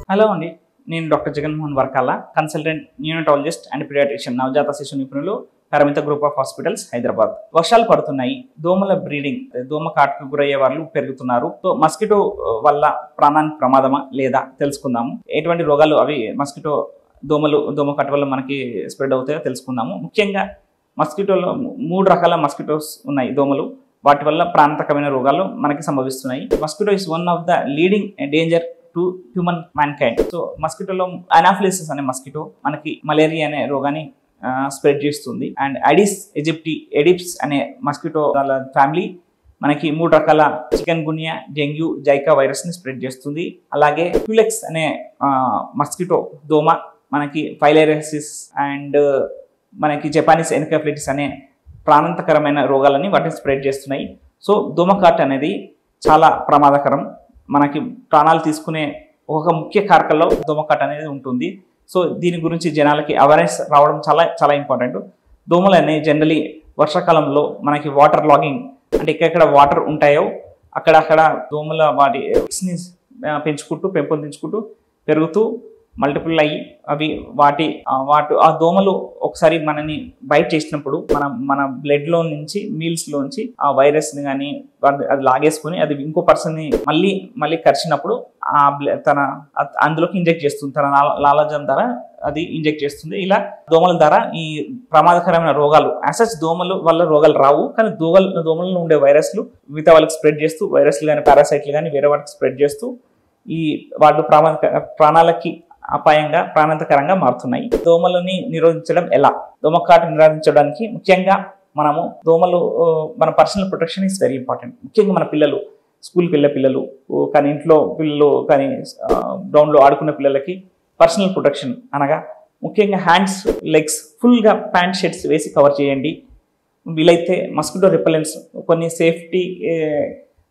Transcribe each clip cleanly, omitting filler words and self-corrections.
Hello అండి, నేను doctor Jaganmohan Varkala, consultant neonatologist and paediatrician, నవజాత శిశు నిపుణులు, పరిమిత గ్రూప్ ఆఫ్ హాస్పిటల్స్, హైదరాబాద్. వర్షాలు పడుతున్నాయి, దోమల బ్రీడింగ్, దోమ కాటుకు గురయ్యే వాళ్ళు పెరుగుతున్నారు. సో మస్కిటో వల్ల ప్రాణానికి ప్రమాదమా లేదా తెలుసుకుందాము. ఎటువంటి రోగాలు అవి మస్కిటో దోమ కాటు వల్ల మనకి స్ప్రెడ్ అవుతాయో తెలుసుకుందాము. ముఖ్యంగా మస్కిటోలో 3 రకాల మస్కిటోస్ ఉన్నాయి దోమలు. వాటి వల్ల ప్రాణాంతకమైన రోగాలు మనకి సంభవిస్తున్నాయి. Mosquito is one of the leading danger to human mankind. So మస్కిటోలో అనాఫిలిసిస్ అనే మస్కిటో మనకి మలేరియా అనే రోగాన్ని స్ప్రెడ్ చేస్తుంది. అండ్ అడిస్ ఎడిప్స్ అనే మస్కిటో ఫ్యామిలీ మనకి 3 రకాల చికెన్ గున్యా, డెంగ్యూ, జైకా వైరస్ ని స్ప్రెడ్ చేస్తుంది. అలాగే క్యూలెక్స్ అనే మస్కిటో దోమ మనకి ఫైలేరియాసిస్ అండ్ మనకి జపానీస్ ఎన్కెఫలైటిస్ అనే ప్రాణాంతకరమైన రోగాలని వాటిని స్ప్రెడ్ చేస్తున్నాయి. సో దోమకాటు అనేది చాలా ప్రమాదకరం. మనకి ప్రాణాలు తీసుకునే ఒక ముఖ్య కారకంలో దోమకాటు అనేది ఉంటుంది. సో దీని గురించి జనాలకి అవేర్నెస్ రావడం చాలా చాలా ఇంపార్టెంట్. దోమలు అనేవి జనరలీ వర్షాకాలంలో మనకి వాటర్ లాగింగ్, అంటే ఎక్కడెక్కడ వాటర్ ఉంటాయో అక్కడక్కడ దోమల వాటి పెంపొందించుకుంటూ పెరుగుతూ మల్టిపుల్ అయ్యి అవి ఆ దోమలు ఒకసారి మనని బైట్ చేసినప్పుడు మన బ్లడ్లో నుంచి మీల్స్లోంచి ఆ వైరస్ని కానీ అది లాగేసుకుని అది ఇంకో పర్సన్ని మళ్ళీ కరిచినప్పుడు అందులోకి ఇంజెక్ట్ చేస్తుంది. తన లాలజం ద్వారా అది ఇంజెక్ట్ చేస్తుంది. ఇలా దోమల ద్వారా ఈ ప్రమాదకరమైన రోగాలు యాసెస్ దోమల వల్ల రోగాలు రావు, కానీ దోమలలో ఉండే వైరస్లు మిగతా వాళ్ళకి స్ప్రెడ్ చేస్తూ, వైరస్లు కానీ పారాసైట్లు కానీ వేరే వాటికి స్ప్రెడ్ చేస్తూ ఈ వాళ్ళు ప్రాణాలకి అపాయంగా ప్రాణాంతకరంగా మారుతున్నాయి. దోమలని నిరోధించడం ఎలా? దోమకాటు నిరోధించడానికి ముఖ్యంగా మన personal protection is very important. ముఖ్యంగా మన పిల్లలు, స్కూల్కి వెళ్ళే పిల్లలు కానీ, ఇంట్లో పిల్లలు కానీ, గ్రౌండ్లో ఆడుకునే పిల్లలకి పర్సనల్ ప్రొటెక్షన్ అనగా ముఖ్యంగా హ్యాండ్స్, లెగ్స్ ఫుల్గా ప్యాంట్ షర్ట్స్ వేసి కవర్ చేయండి. వీలైతే మస్కిటో రిపెలెంట్స్ కొన్ని సేఫ్టీ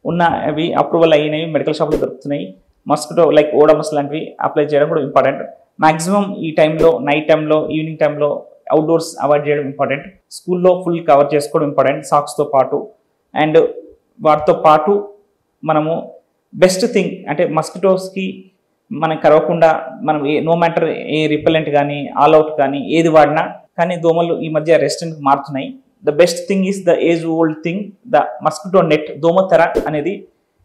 ఉన్నవి అప్రూవల్ అయినవి మెడికల్ షాప్లో దొరుకుతున్నాయి. మస్కిటో లైక్ ఓడమస్ లాంటివి అప్లై చేయడం కూడా ఇంపార్టెంట్. మ్యాక్సిమం ఈ టైంలో, నైట్ టైంలో, ఈవినింగ్ టైంలో అవుట్డోర్స్ అవాయిడ్ చేయడం ఇంపార్టెంట్. స్కూల్లో ఫుల్ కవర్ చేసుకోవడం ఇంపార్టెంట్ సాక్స్తో పాటు. అండ్ వాటితో పాటు మనము బెస్ట్ థింగ్ అంటే మస్కిటోస్కి మనం కరవకుండా మనం నో మ్యాటర్ ఏ రిపెలెంట్ కానీ, ఆల్ అవుట్ కానీ ఏది వాడినా కానీ దోమలు ఈ మధ్య రెసిస్టెంట్ మారుతున్నాయి. The best thing is the age old thing, the mosquito net. దోమతెర అనేది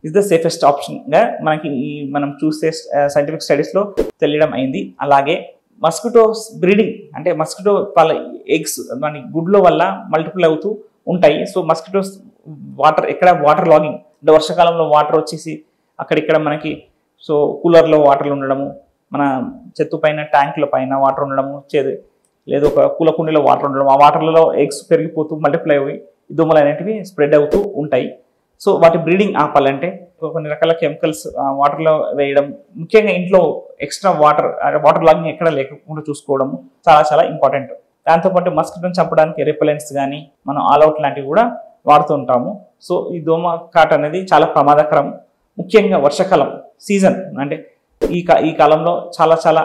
ఇస్ ద సేఫెస్ట్ ఆప్షన్గా మనకి మనం చూసే సైంటిఫిక్ స్టడీస్లో తెలియడం అయింది. అలాగే మస్కిటోస్ బ్రీడింగ్ అంటే మస్కిటో వాళ్ళ ఎగ్స్ మన గుడ్ల వల్ల మల్టిపుల్ అవుతూ ఉంటాయి. సో మస్కిటోస్ వాటర్ లాగింగ్ అంటే వర్షాకాలంలో వాటర్ వచ్చేసి అక్కడిక్కడ మనకి సో కూలర్లో వాటర్లు ఉండడము, మన చెత్త పైన ట్యాంకుల పైన వాటర్ ఉండడము, లేదు ఒక పూల కుండీలో వాటర్ ఉండడం, ఆ వాటర్లలో ఎగ్స్ పెరిగిపోతూ మల్టిప్లై అయ్యి దోమలు అనేటివి స్ప్రెడ్ అవుతూ ఉంటాయి. సో వాటి బ్రీడింగ్ ఆపాలంటే కొన్ని రకాల కెమికల్స్ వాటర్లో వేయడం, ముఖ్యంగా ఇంట్లో ఎక్స్ట్రా వాటర్ లాగింగ్ ఎక్కడ లేకుండా చూసుకోవడం చాలా చాలా ఇంపార్టెంట్. దాంతోపాటు మస్కిటోని చంపడానికి రిపెలెంట్స్ కానీ మనం ఆల్అవుట్ లాంటివి కూడా వాడుతూ ఉంటాము. సో ఈ దోమ కాటు అనేది చాలా ప్రమాదకరం. ముఖ్యంగా వర్షాకాలం సీజన్ అంటే ఈ కాలంలో చాలా చాలా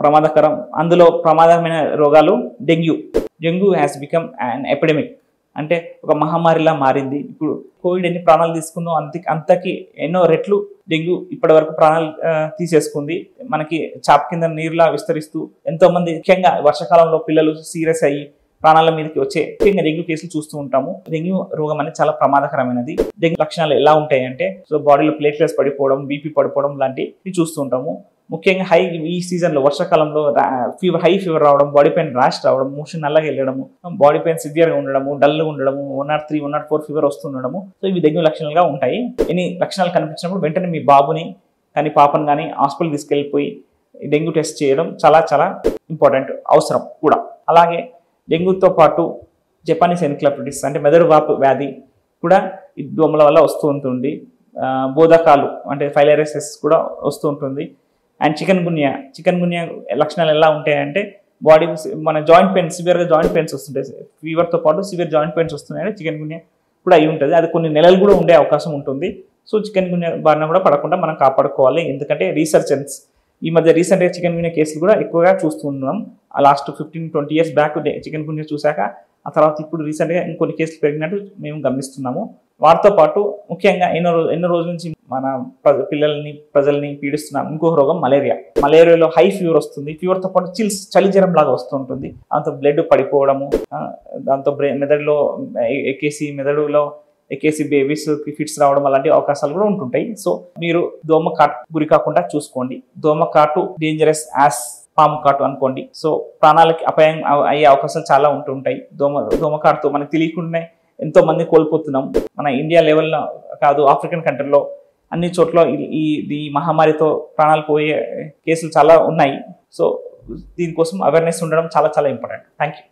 ప్రమాదకరం. అందులో ప్రమాదమైన రోగాలు dengue has become an epidemic, అంటే ఒక మహమ్మారిలా మారింది. ఇప్పుడు కోవిడ్ ఎన్ని ప్రాణాలు తీసుకుందో అంతకి ఎన్నో రెట్లు డెంగ్యూ ఇప్పటి వరకు ప్రాణాలు తీసేసుకుంది. మనకి చాప కింద నీరులా విస్తరిస్తూ ఎంతోమంది ముఖ్యంగా వర్షాకాలంలో పిల్లలు సీరియస్ అయ్యి ప్రాణాల మీదకి వచ్చే ముఖ్యంగా డెంగ్యూ కేసులు చూస్తూ ఉంటాము. డెంగ్యూ రోగం అనేది చాలా ప్రమాదకరమైనది. డెంగ్యూ లక్షణాలు ఎలా ఉంటాయి అంటే సో బాడీలో ప్లేట్లెట్స్ పడిపోవడం, బీపీ పడిపోవడం లాంటివి చూస్తూ ఉంటాము. ముఖ్యంగా ఈ సీజన్లో వర్షాకాలంలో హై ఫీవర్ రావడం, బాడీ పెయిన్ ర్యాష్ రావడం, మోషన్ నల్లగా వెళ్ళడము, బాడీ పెయిన్ సివియర్గా ఉండడము, డల్గా ఉండడము, 103, 104 ఫీవర్ వస్తుండడము. సో ఇవి డెంగ్యూ లక్షణాలుగా ఉంటాయి. ఎన్ని లక్షణాలు కనిపించినప్పుడు వెంటనే మీ బాబుని కానీ పాపను కానీ హాస్పిటల్ తీసుకెళ్ళిపోయి డెంగ్యూ టెస్ట్ చేయడం చాలా చాలా ఇంపార్టెంట్, అవసరం కూడా. అలాగే డెంగ్యూతో పాటు జపానీస్ ఎన్కెఫలైటిస్ అంటే మెదడు వాపు వ్యాధి కూడా ఈ దోమల వల్ల వస్తూ ఉంటుంది. బోధకాలు అంటే ఫైలేరియాసిస్ కూడా వస్తూ ఉంటుంది. అండ్ చికెన్ గున్యా లక్షణాలు ఎలా ఉంటాయంటే బాడీ మన జాయింట్ పెయిన్స్, సివియర్గా జాయింట్ పెయిన్స్ వస్తుంటాయి. ఫీవర్తో పాటు సివియర్ జాయింట్ పెయిన్స్ వస్తున్నాయంటే చికెన్ గున్యా కూడా అయి ఉంటుంది. అది కొన్ని నెలలు కూడా ఉండే అవకాశం ఉంటుంది. సో చికెన్ గున్యా బారిన కూడా పడకుండా మనం కాపాడుకోవాలి. ఎందుకంటే రీసెర్చర్స్ ఈ మధ్య రీసెంట్గా చికెన్ గున్యా కేసులు కూడా ఎక్కువగా చూస్తున్నాం. లాస్ట్ 15-20 ఇయర్స్ బ్యాక్ చికెన్ గున్యా చూశాక ఆ తర్వాత ఇప్పుడు రీసెంట్గా ఇంకొన్ని కేసులు పెరిగినట్టు మేము గమనిస్తున్నాము. వాటితో పాటు ముఖ్యంగా ఎన్నో రోజుల నుంచి మన ప్రజల్ని పీడిస్తున్న ఇంకో రోగం మలేరియాలో హై ఫీవర్ వస్తుంది. ఫీవర్తో పాటు చలి జ్వరం లాగా వస్తుంటుంది. దాంతో బ్లడ్ పడిపోవడము, దాంతో మెదడులో ఎక్కేసి బేబీస్కి ఫిట్స్ రావడం అలాంటి అవకాశాలు కూడా ఉంటుంటాయి. సో మీరు దోమ కాటు గురి కాకుండా చూసుకోండి. దోమ కాటు డేంజరస్ యాస్ పాము కాటు అనుకోండి. సో ప్రాణాలకి అపాయం అయ్యే అవకాశాలు చాలా ఉంటుంటాయి. దోమ కాటుతో మనకు తెలియకుండానే ఎంతో మంది కోల్పోతున్నాం. మన ఇండియా లెవెల్లో కాదు, ఆఫ్రికన్ కంట్రీలో అన్ని చోట్ల ఈ మహమ్మారితో ప్రాణాలు పోయే కేసులు చాలా ఉన్నాయి. సో దీనికోసం అవేర్నెస్ ఉండడం చాలా చాలా ఇంపార్టెంట్. Thank you.